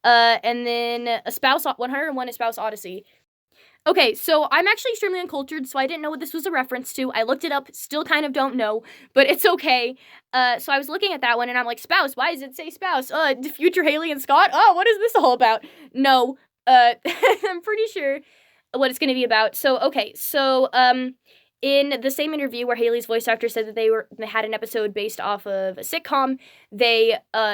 And then a spouse 101 Espouse Odyssey. Okay, so I'm actually extremely uncultured, so I didn't know what this was a reference to. I looked it up, still kind of don't know, but it's okay. So I was looking at that one, and I'm like, spouse, why does it say spouse? The future Hailey and Scott? Oh, what is this all about? No, I'm pretty sure what it's going to be about. So, okay, so, in the same interview where Hailey's voice actor said that they had an episode based off of a sitcom,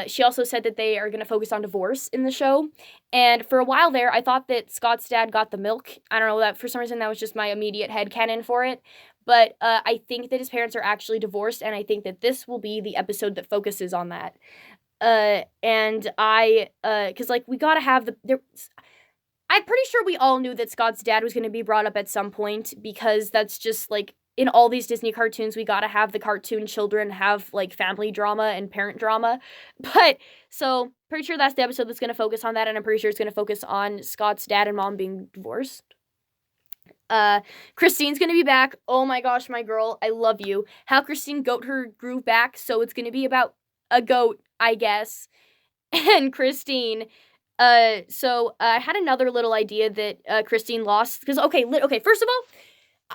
she also said that they are going to focus on divorce in the show. And for a while there, I thought that Scott's dad got the milk. I don't know, that for some reason that was just my immediate headcanon for it. But I think that his parents are actually divorced, and I think that this will be the episode that focuses on that. Because like we gotta have I'm pretty sure we all knew that Scott's dad was going to be brought up at some point, because that's just, like, in all these Disney cartoons, we gotta have the cartoon children have, like, family drama and parent drama. But, so, pretty sure that's the episode that's gonna focus on that, and I'm pretty sure it's gonna focus on Scott's dad and mom being divorced. Christine's gonna be back. Oh my gosh, my girl, I love you. How Christine got her groove back, so it's gonna be about a goat, I guess. And Christine... So I had another little idea that Christine lost, because okay, first of all,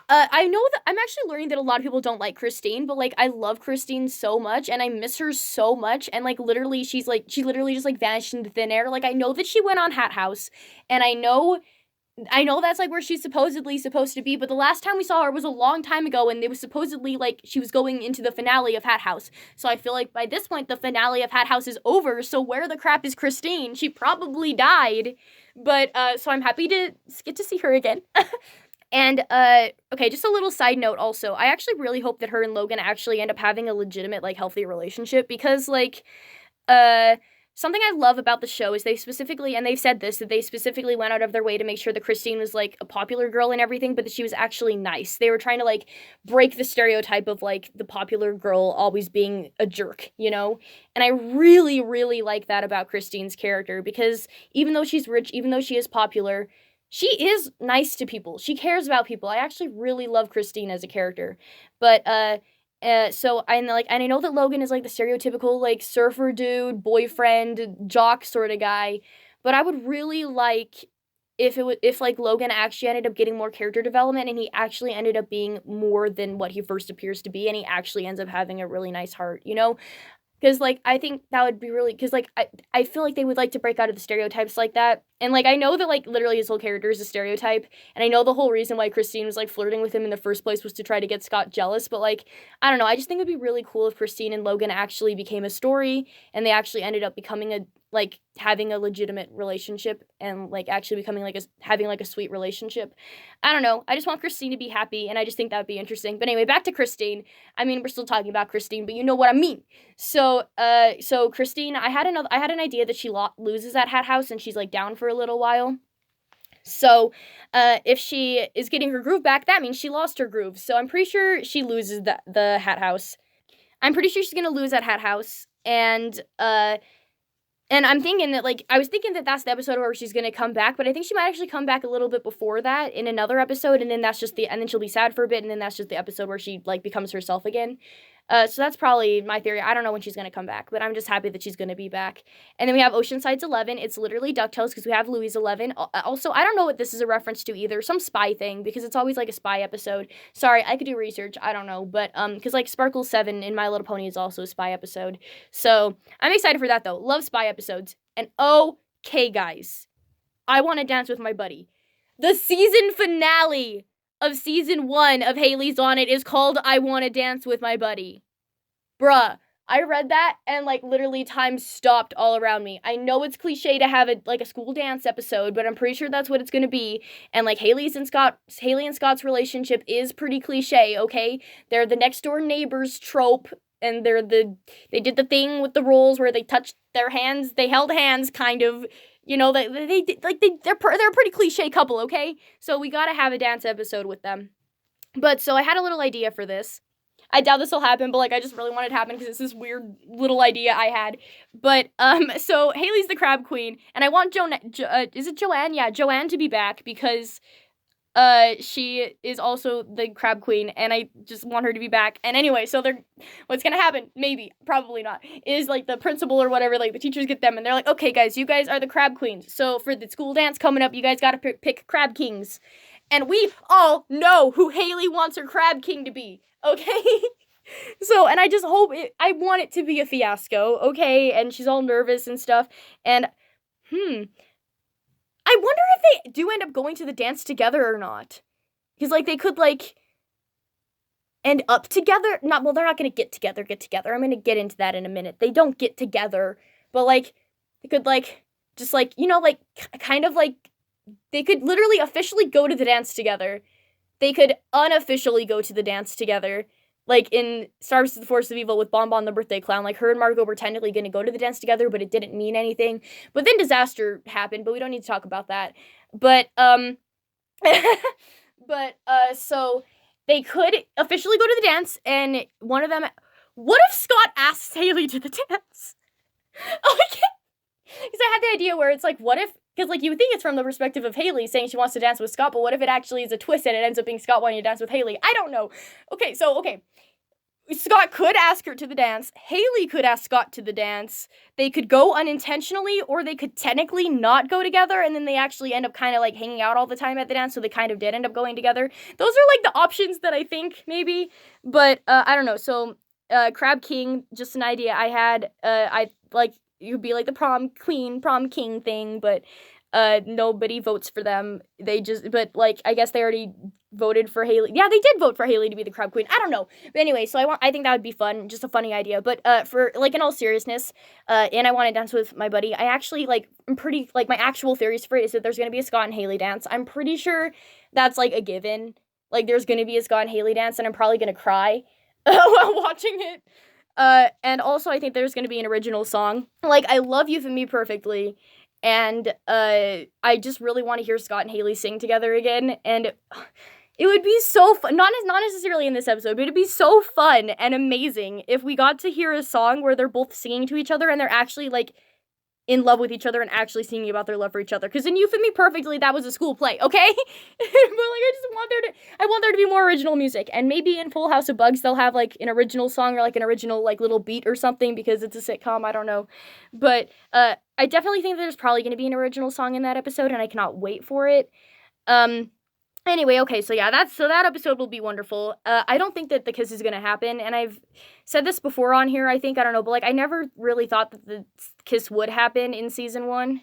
I know that I'm actually learning that a lot of people don't like Christine, but like I love Christine so much, and I miss her so much, and like literally she literally just like vanished into thin air. Like I know that she went on Hat House, and I know that's like where she's supposedly supposed to be, but the last time we saw her was a long time ago, and it was supposedly like she was going into the finale of Hat House. So I feel like by this point the finale of Hat House is over, so where the crap is Christine? She probably died. But so I'm happy to get to see her again. And okay, just a little side note also. I actually really hope that her and Logan actually end up having a legitimate, like, healthy relationship, because like something I love about the show is they specifically, and they've said this, that they specifically went out of their way to make sure that Christine was, like, a popular girl and everything, but that she was actually nice. They were trying to, like, break the stereotype of, like, the popular girl always being a jerk, you know? And I really, really like that about Christine's character, because even though she's rich, even though she is popular, she is nice to people. She cares about people. I actually really love Christine as a character. But, so and I know that Logan is like the stereotypical like surfer dude, boyfriend, jock sort of guy, but I would really like if like Logan actually ended up getting more character development, and he actually ended up being more than what he first appears to be, and he actually ends up having a really nice heart, you know? Because, like, I think that would be really... Because, like, I feel like they would like to break out of the stereotypes like that. And, like, I know that, like, literally his whole character is a stereotype. And I know the whole reason why Christine was, like, flirting with him in the first place was to try to get Scott jealous. But, like, I don't know. I just think it would be really cool if Christine and Logan actually became a story. And they actually ended up becoming a... like, having a legitimate relationship. And, like, actually becoming, like, having, like, a sweet relationship. I don't know. I just want Christine to be happy. And I just think that would be interesting. But anyway, back to Christine. I mean, we're still talking about Christine, but you know what I mean. So Christine, I had an idea that she loses at Hat House, and she's, like, down for a little while. So, if she is getting her groove back, that means she lost her groove. So I'm pretty sure she loses the Hat House. I'm pretty sure she's gonna lose at Hat House, and I'm thinking that, like, I was thinking that that's the episode where she's gonna come back, but I think she might actually come back a little bit before that in another episode, and then and then she'll be sad for a bit, and then that's just the episode where she, like, becomes herself again. So that's probably my theory. I don't know when she's gonna come back, but I'm just happy that she's gonna be back. And then we have Oceanside's 11. It's literally Ducktales, because we have Louis 11. Also, I don't know what this is a reference to either. Some spy thing, because it's always, like, a spy episode. Sorry, I could do research. I don't know. But, because, like, Sparkle 7 in My Little Pony is also a spy episode. So, I'm excited for that, though. Love spy episodes. And, okay, guys. I Want to Dance with My Buddy. The season finale of season 1 of Hailey's On It is called I Wanna Dance with My Buddy. Bruh, I read that and, like, literally time stopped all around me. I know it's cliche to have a school dance episode, but I'm pretty sure that's what it's gonna be. And, like, Hailey and Scott's relationship is pretty cliche, okay? They're the next door neighbors trope, and they did the thing with the roles where they touched their hands, they held hands, kind of. You know, they're a pretty cliche couple, okay? So we gotta have a dance episode with them. But, so I had a little idea for this. I doubt this will happen, but, like, I just really want it to happen because it's this weird little idea I had. But, so Hailey's the crab queen, and I want is it Joanne? Yeah, Joanne to be back, because she is also the crab queen, and I just want her to be back. And anyway, so what's gonna happen, maybe, probably not, is like the principal or whatever, like the teachers get them and they're like, okay guys, you guys are the crab queens, so for the school dance coming up, you guys gotta pick crab kings. And we all know who Hailey wants her crab king to be, okay? So, and I just hope I want it to be a fiasco, okay? And she's all nervous and stuff, and I wonder if they do end up going to the dance together or not. Because, like, they could, like, end up together. They're not going to get together. I'm going to get into that in a minute. They don't get together. But, like, they could, like, just, like, you know, like, kind of, like, they could literally officially go to the dance together. They could unofficially go to the dance together. Like, in Star Wars: The Force of Evil with Bon Bon the Birthday Clown, like, her and Margot were technically going to go to the dance together, but it didn't mean anything. But then disaster happened, but we don't need to talk about that. But, so they could officially go to the dance, and one of them... What if Scott asks Hailey to the dance? Okay. Because I had the idea where it's like, what if... Because, like, you would think it's from the perspective of Hailey saying she wants to dance with Scott, but what if it actually is a twist and it ends up being Scott wanting to dance with Hailey? I don't know. Okay. Scott could ask her to the dance. Hailey could ask Scott to the dance. They could go unintentionally, or they could technically not go together, and then they actually end up kind of, like, hanging out all the time at the dance, so they kind of did end up going together. Those are, like, the options that I think, maybe. But, I don't know. So, Crab King, just an idea I had. You'd be like the prom king thing, but nobody votes for them. But like, I guess they already voted for Hailey. Yeah, they did vote for Hailey to be the crab queen. I don't know. But anyway, so I think that would be fun. Just a funny idea. But for, like, in all seriousness, and I want to dance with my buddy, I actually, like, I'm pretty, like, my actual theories for it is that there's going to be a Scott and Hailey dance. I'm pretty sure that's, like, a given. Like, there's going to be a Scott and Hailey dance, and I'm probably going to cry while watching it. And also I think there's gonna be an original song. Like, I love You for Me Perfectly, and, I just really want to hear Scott and Hailey sing together again, and it would be so fun, not necessarily in this episode, but it'd be so fun and amazing if we got to hear a song where they're both singing to each other, and they're actually, like, in love with each other and actually singing about their love for each other. Because in You Fit Me Perfectly, that was a school play, okay? But, like, I want there to be more original music. And maybe in Full House of Bugs, they'll have, like, an original song or, like, an original, like, little beat or something because it's a sitcom, I don't know. But, I definitely think there's probably going to be an original song in that episode, and I cannot wait for it. Anyway, okay, so yeah, that episode will be wonderful. I don't think that the kiss is gonna happen, and I've said this before on here, I think, I don't know, but, like, I never really thought that the kiss would happen in season 1.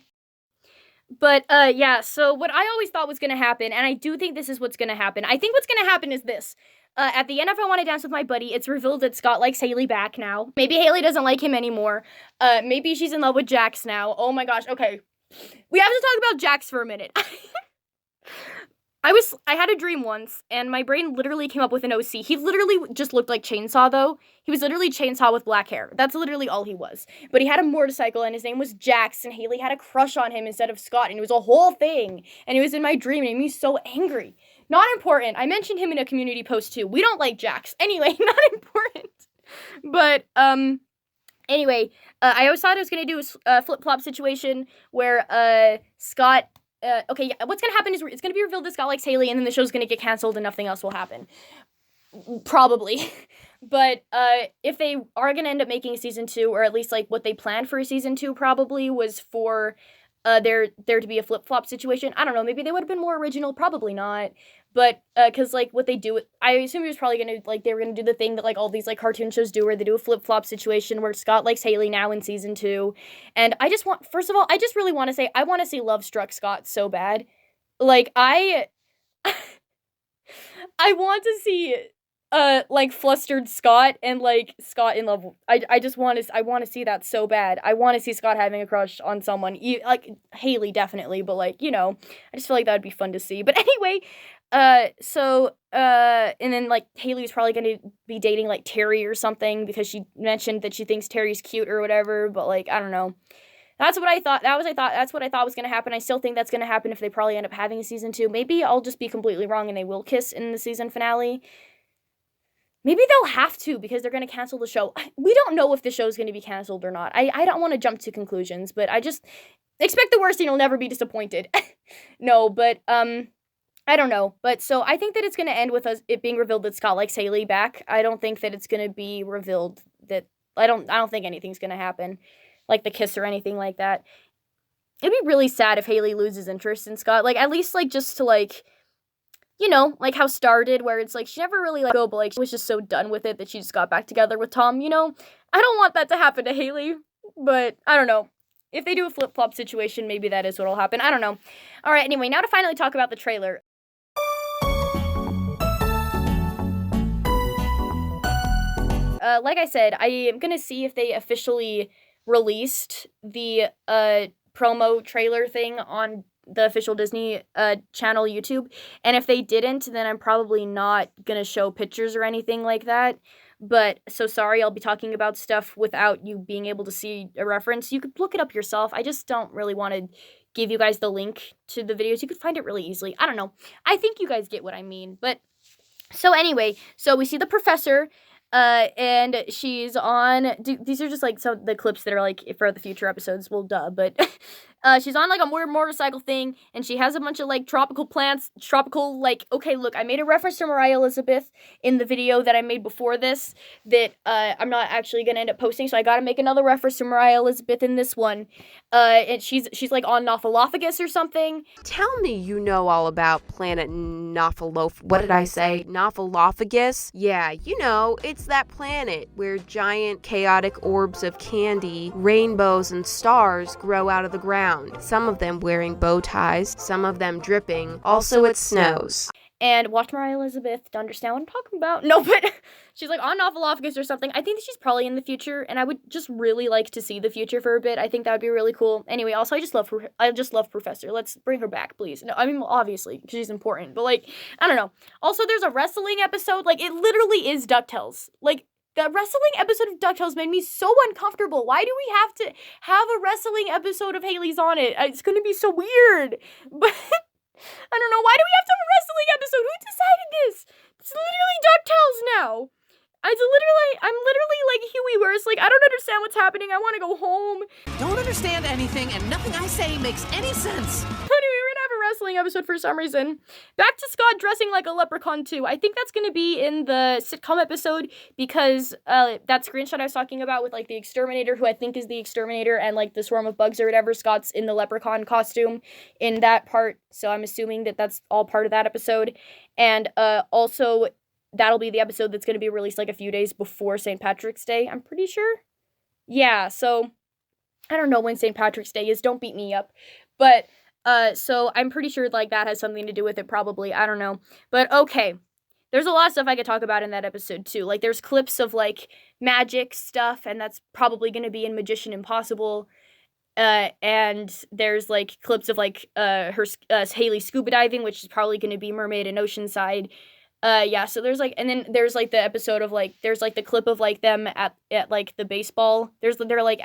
But, yeah, so what I always thought was gonna happen, and I do think this is what's gonna happen, I think what's gonna happen is this. At the end of I Want to Dance with My Buddy, it's revealed that Scott likes Hailey back now. Maybe Hailey doesn't like him anymore. Maybe she's in love with Jax now. Oh my gosh, okay. We have to talk about Jax for a minute. I had a dream once, and my brain literally came up with an OC. He literally just looked like Chainsaw, though. He was literally Chainsaw with black hair. That's literally all he was. But he had a motorcycle, and his name was Jax, and Hailey had a crush on him instead of Scott, and it was a whole thing. And it was in my dream, and it made me so angry. Not important. I mentioned him in a community post, too. We don't like Jax. Anyway, not important. But, anyway, I always thought I was going to do a flip-flop situation where, Scott... okay, yeah, what's gonna happen is it's gonna be revealed that Scott likes Hailey, and then the show's gonna get canceled and nothing else will happen. Probably. But, if they are gonna end up making a season 2, or at least, like, what they planned for a season 2 probably was for, there to be a flip-flop situation. I don't know, maybe they would have been more original, probably not. But, cause, like, what they do, I assume he was probably gonna, like, they were gonna do the thing that, like, all these, like, cartoon shows do, where they do a flip-flop situation where Scott likes Hailey now in season 2. And I just really want to say, I want to see Love Struck Scott so bad. Like, I want to see, like, flustered Scott and, like, Scott in love. I want to see that so bad. I want to see Scott having a crush on someone, like, Hailey definitely, but, like, you know, I just feel like that would be fun to see. But anyway, and then, like, Hailey's probably gonna be dating, like, Terry or something, because she mentioned that she thinks Terry's cute or whatever, but, like, I don't know. That's what I thought, that's what I thought was gonna happen. I still think that's gonna happen if they probably end up having a season 2. Maybe I'll just be completely wrong and they will kiss in the season finale. Maybe they'll have to, because they're gonna cancel the show. We don't know if the show's gonna be canceled or not. I don't want to jump to conclusions, but I just expect the worst and you'll never be disappointed. No, but, I don't know, but so I think that it's gonna end with it being revealed that Scott likes Hailey back. I don't think that it's gonna be revealed that I don't think anything's gonna happen, like the kiss or anything like that. It'd be really sad if Hailey loses interest in Scott. Like, at least, like, just to, like, like how Star did, where it's like she never really let go, but like she was just so done with it that she just got back together with Tom, I don't want that to happen to Hailey, but I don't know. If they do a flip-flop situation, maybe that is what'll happen. I don't know. Alright, anyway, now to finally talk about the trailer. Like I said, I am gonna see if they officially released the promo trailer thing on the official Disney channel YouTube, and if they didn't, then I'm probably not gonna show pictures or anything like that. But so sorry, I'll be talking about stuff without you being able to see a reference. You could look it up yourself. I just don't really want to give you guys the link to the videos. You could find it really easily. I don't know. I think you guys get what I mean. But so anyway, so we see the professor. And she's on, these are just, like, some of the clips that are, like, for the future episodes, well, duh, but, she's on, like, a weird motorcycle thing, and she has a bunch of, like, tropical plants, okay, look, I made a reference to Moriah Elizabeth in the video that I made before this, that, I'm not actually gonna end up posting, so I gotta make another reference to Moriah Elizabeth in this one, and she's, like, on Nauphilophagus or something. Tell me you know all about planet what did I say? Nauphilophagus? Yeah, it's that planet where giant chaotic orbs of candy, rainbows, and stars grow out of the ground. Some of them wearing bow ties, some of them dripping. Also, it snows. And watch Moriah Elizabeth to understand what I'm talking about. No, but she's like on Nauphilophagus or something. I think that she's probably in the future, and I would just really like to see the future for a bit. I think that would be really cool. Anyway, also I just love Professor. Let's bring her back, please. No, I mean obviously she's important, but like I don't know. Also, there's a wrestling episode. Like it literally is Ducktales. Like the wrestling episode of Ducktales made me so uncomfortable. Why do we have to have a wrestling episode of Hailey's on it? It's gonna be so weird, but. I don't know, why do we have to have a wrestling episode? Who decided this? It's literally Ducktales now. I'm literally like Huey, where it's like, I don't understand what's happening. I want to go home. Don't understand anything, and nothing I say makes any sense. Anyway, we're gonna have a wrestling episode for some reason. Back to Scott dressing like a leprechaun too. I think that's gonna be in the sitcom episode because that screenshot I was talking about with like the exterminator, who I think is the exterminator, and like the swarm of bugs or whatever, Scott's in the leprechaun costume in that part. So I'm assuming that that's all part of that episode. And also that'll be the episode that's going to be released like a few days before St. Patrick's Day, I'm pretty sure. Yeah, so I don't know when St. Patrick's Day is. Don't beat me up. But so I'm pretty sure like that has something to do with it probably. I don't know. But okay. There's a lot of stuff I could talk about in that episode too. Like there's clips of like magic stuff, and that's probably going to be in Magician Impossible. And there's like clips of like Hailey scuba diving, which is probably going to be Mermaid in Oceanside. Yeah, so there's like, and then there's like the episode of like, there's like the clip of like them at like the baseball. They're like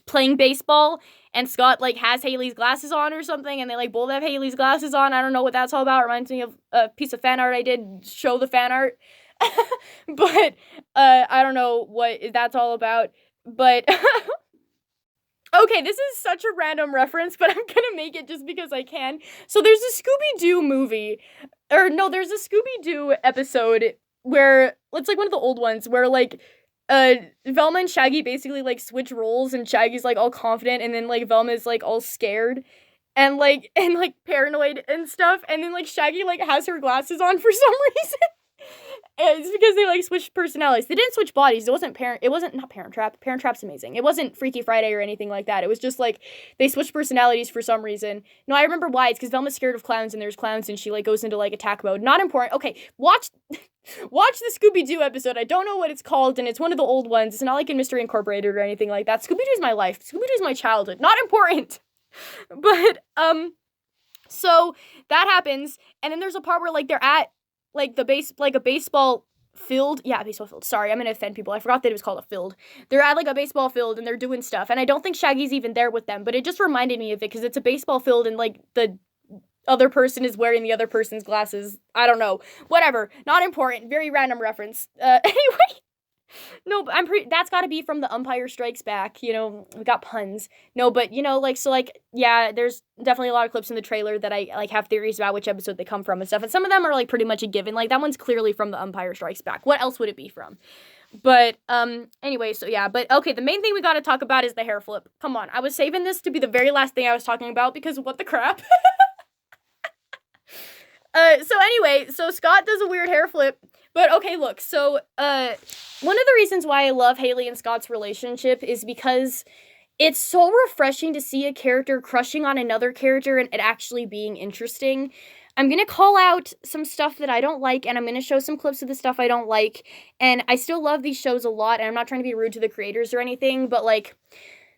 playing baseball, and Scott like has Hailey's glasses on or something, and they like both have Hailey's glasses on. I don't know what that's all about. It reminds me of a piece of fan art I did. Show the fan art. But I don't know what that's all about. But okay, this is such a random reference, but I'm gonna make it just because I can. So there's a Scooby-Doo movie, there's a Scooby-Doo episode where, it's like one of the old ones, where like, Velma and Shaggy basically like switch roles, and Shaggy's like all confident, and then like Velma's like all scared, and paranoid and stuff, and then like Shaggy like has her glasses on for some reason. And it's because they like switched personalities. They didn't switch bodies. It wasn't not Parent Trap. Parent Trap's amazing. It wasn't Freaky Friday or anything like that. It was just like they switched personalities for some reason. No, I remember why. It's because Velma's scared of clowns, and there's clowns, and she like goes into like attack mode. Not important. Okay, watch the Scooby-Doo episode. I don't know what it's called, and it's one of the old ones. It's not like in Mystery Incorporated or anything like that. Scooby-Doo is my life. Scooby-Doo is my childhood. Not important. But so that happens, and then there's a part where like they're at like a baseball field. Yeah, baseball field. Sorry, I'm gonna offend people. I forgot that it was called a field. They're at like a baseball field, and they're doing stuff, and I don't think Shaggy's even there with them, but it just reminded me of it because it's a baseball field, and like the other person is wearing the other person's glasses. I don't know. Whatever. Not important. Very random reference. Anyway. No, but that's got to be from the Umpire Strikes Back. You know, we got puns. No, but you know, like, so, like, yeah, there's definitely a lot of clips in the trailer that I like have theories about which episode they come from and stuff. And some of them are like pretty much a given. Like that one's clearly from the Umpire Strikes Back. What else would it be from? But anyway, so yeah, but okay, the main thing we got to talk about is the hair flip. Come on, I was saving this to be the very last thing I was talking about because what the crap. So anyway, so Scott does a weird hair flip. But okay, look, so one of the reasons why I love Hailey and Scott's relationship is because it's so refreshing to see a character crushing on another character and it actually being interesting. I'm going to call out some stuff that I don't like, and I'm going to show some clips of the stuff I don't like. And I still love these shows a lot, and I'm not trying to be rude to the creators or anything, but like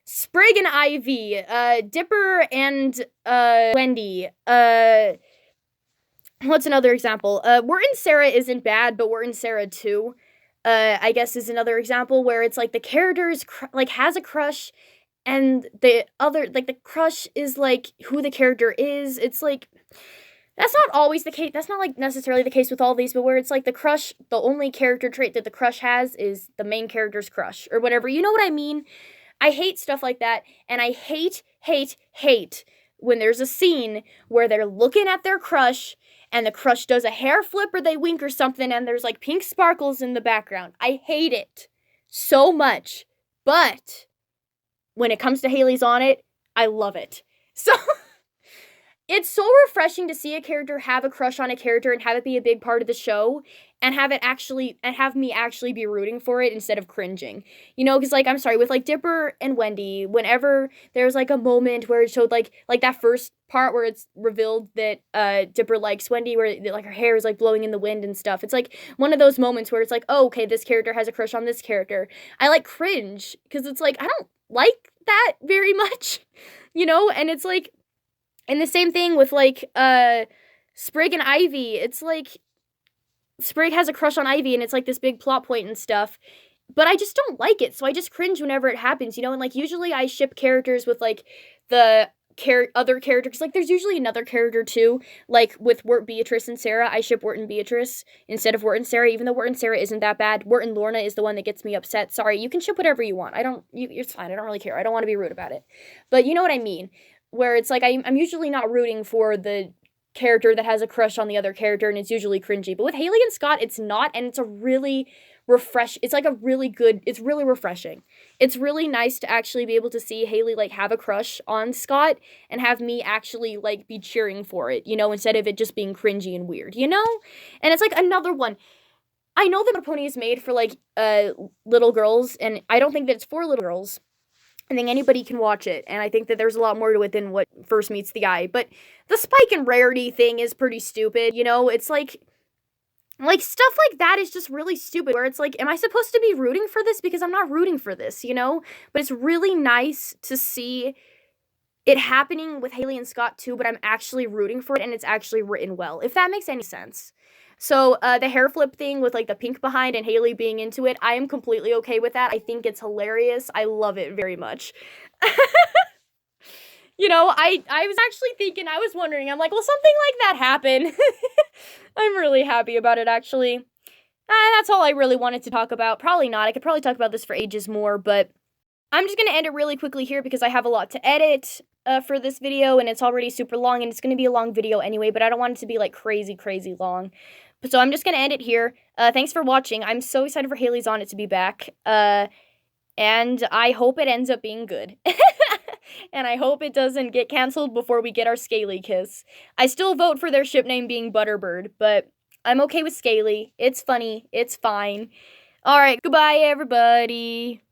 Sprig and Ivy, Dipper and Wendy, what's another example? Wirt and Sarah isn't bad, but Wirt and Sarah too, I guess is another example where it's like the characters like has a crush, and the other, like the crush is like who the character is. It's like, that's not always the case. That's not like necessarily the case with all these, but where it's like the crush, the only character trait that the crush has is the main character's crush or whatever. You know what I mean? I hate stuff like that, and I hate when there's a scene where they're looking at their crush and the crush does a hair flip or they wink or something and there's like pink sparkles in the background. I hate it so much. But when it comes to Hailey's on it, I love it. So it's so refreshing to see a character have a crush on a character and have it be a big part of the show and have me actually be rooting for it instead of cringing. You know, because like, I'm sorry, with like Dipper and Wendy, whenever there's like a moment where it showed like that first part where it's revealed that Dipper likes Wendy, where like her hair is like blowing in the wind and stuff. It's like one of those moments where it's like, oh, okay, this character has a crush on this character. I like cringe because it's like, I don't like that very much, you know? And it's like, and the same thing with like Sprig and Ivy. It's like Sprig has a crush on Ivy and it's like this big plot point and stuff. But I just don't like it. So I just cringe whenever it happens, you know? And like usually I ship characters with like the other characters. Like there's usually another character too. Like with Wirt, Beatrice, and Sarah, I ship Wirt and Beatrice instead of Wirt and Sarah, even though Wirt and Sarah isn't that bad. Wirt and Lorna is the one that gets me upset. Sorry, you can ship whatever you want. It's fine. I don't really care. I don't want to be rude about it. But you know what I mean? Where it's like I'm usually not rooting for the character that has a crush on the other character, and it's usually cringy. But with Hailey and Scott, it's not, and it's a really it's really refreshing. It's really nice to actually be able to see Hailey like have a crush on Scott and have me actually like be cheering for it, you know, instead of it just being cringy and weird, you know? And it's like another one. I know that Pony is made for like little girls, and I don't think that it's for little girls. I think anybody can watch it, and I think that there's a lot more to it than what first meets the eye. But the spike and rarity thing is pretty stupid, you know? It's like stuff like that is just really stupid, where it's like, am I supposed to be rooting for this? Because I'm not rooting for this, you know? But it's really nice to see it happening with Hailey and Scott too, but I'm actually rooting for it, and it's actually written well, if that makes any sense. So, the hair flip thing with, like, the pink behind and Hailey being into it, I am completely okay with that. I think it's hilarious. I love it very much. You know, I was actually thinking, I was wondering, I'm like, will something like that happen? I'm really happy about it, actually. That's all I really wanted to talk about. Probably not. I could probably talk about this for ages more, but I'm just going to end it really quickly here because I have a lot to edit for this video, and it's already super long, and it's going to be a long video anyway, but I don't want it to be, like, crazy, crazy long. So I'm just going to end it here. Thanks for watching. I'm so excited for Hailey's On It to be back. And I hope it ends up being good. And I hope it doesn't get canceled before we get our Scaly kiss. I still vote for their ship name being Butterbird, but I'm okay with Scaly. It's funny. It's fine. Alright, goodbye, everybody.